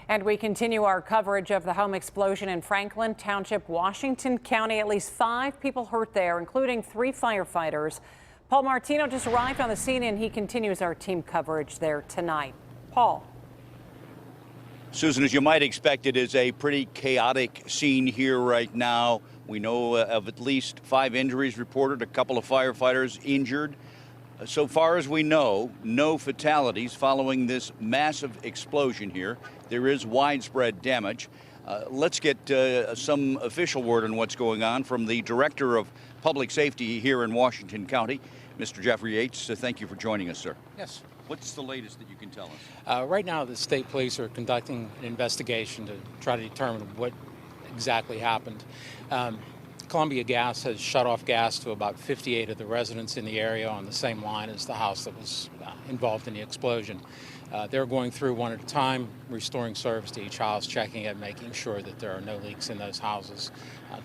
And we continue our coverage of the home explosion in Franklin Township, Washington County. At least 5 people hurt there, including 3 firefighters. Paul Martino just arrived on the scene, and he continues our team coverage there tonight. Paul. Susan, as you might expect, it is a pretty chaotic scene here right now. We know of at least 5 injuries reported, a couple of firefighters injured. So far as we know, no fatalities following this massive explosion here. There is widespread damage. Let's get some official word on what's going on from the Director of Public Safety here in Washington County, Mr. Jeffrey Yates. Thank you for joining us, sir. Yes. What's the latest that you can tell us? Right now, the state police are conducting an investigation to try to determine what exactly happened. Columbia Gas has shut off gas to about 58 of the residents in the area on the same line as the house that was involved in the explosion. They're going through one at a time, restoring service to each house, checking it, making sure that there are no leaks in those houses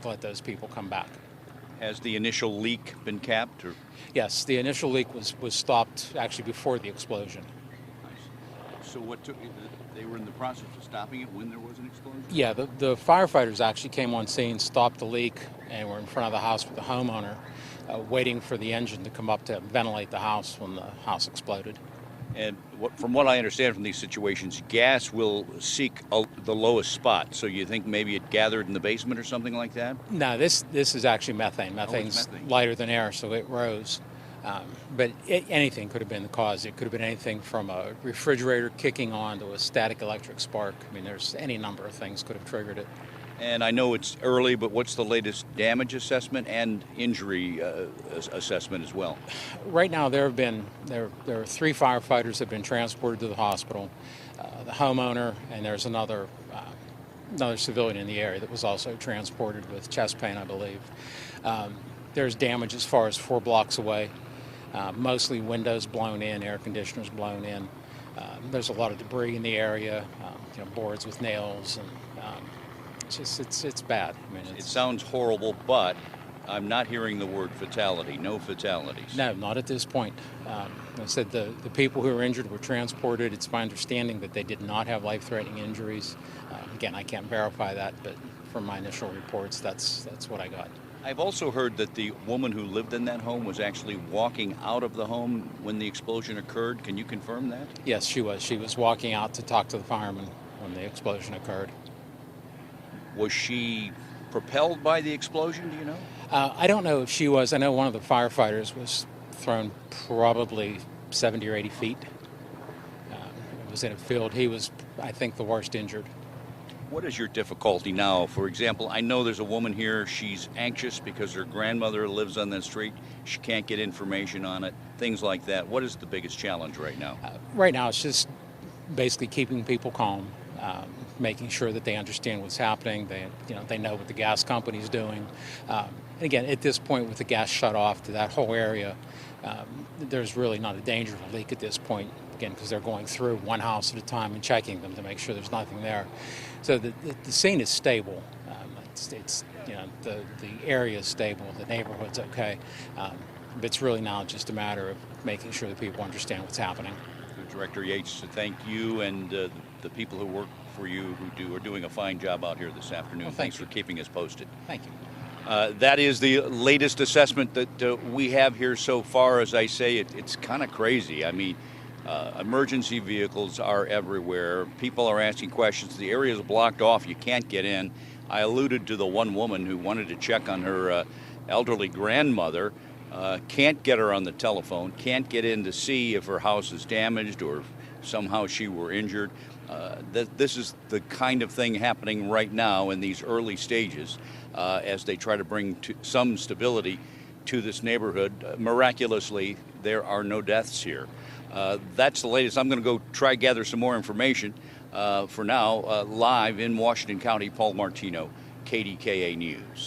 to let those people come back. Has the initial leak been capped? Or? Yes, the initial leak was stopped actually before the explosion. Nice. So what took they were in the process of stopping it when there was an explosion? Yeah, the firefighters actually came on scene, stopped the leak, and were in front of the house with the homeowner, waiting for the engine to come up to ventilate the house when the house exploded. And from what I understand from these situations, gas will seek the lowest spot. So you think maybe it gathered in the basement or something like that? No, this is actually methane. Methane's lighter than air, so it rose. But anything could have been the cause. It could have been anything from a refrigerator kicking on to a static electric spark. I mean, there's any number of things could have triggered it. And I know it's early, but what's the latest damage assessment and injury assessment as well? Right now, there are 3 firefighters that have been transported to the hospital. The homeowner, and there's another civilian in the area that was also transported with chest pain, I believe. There's damage as far as 4 blocks away. Mostly windows blown in, air conditioners blown in. There's a lot of debris in the area, boards with nails, and it's bad. I mean, it sounds horrible, but I'm not hearing the word fatality. No fatalities. No, not at this point. I said the people who were injured were transported. It's my understanding that they did not have life-threatening injuries. Again, I can't verify that, but from my initial reports, that's what I got. I've also heard that the woman who lived in that home was actually walking out of the home when the explosion occurred. Can you confirm that? Yes, she was. She was walking out to talk to the firemen when the explosion occurred. Was she propelled by the explosion, do you know? I don't know if she was. I know one of the firefighters was thrown probably 70 or 80 feet. It was in a field. He was, I think, the worst injured. What is your difficulty now? For example, I know there's a woman here. She's anxious because her grandmother lives on that street. She can't get information on it, things like that. What is the biggest challenge right now? Right now, it's just basically keeping people calm, making sure that they understand what's happening. They know what the gas company's doing. And again, at this point, with the gas shut off to that whole area, there's really not a danger of a leak at this point. Again, because they're going through one house at a time and checking them to make sure there's nothing there. So the scene is stable. The area is stable. The neighborhood's okay. But it's really now just a matter of making sure that people understand what's happening. Director Yates, thank you and the people who work for you who are doing a fine job out here this afternoon. Well, Thanks for keeping us posted. Thank you. That is the latest assessment that we have here so far. As I say, it's kind of crazy. I mean, emergency vehicles are everywhere. People are asking questions. The area is blocked off. You can't get in. I alluded to the one woman who wanted to check on her elderly grandmother. Can't get her on the telephone. Can't get in to see if her house is damaged or if somehow she were injured. This is the kind of thing happening right now in these early stages as they try to bring some stability to this neighborhood. Miraculously, there are no deaths here. That's the latest. I'm going to go try gather some more information. For now, live in Washington County, Paul Martino, KDKA News.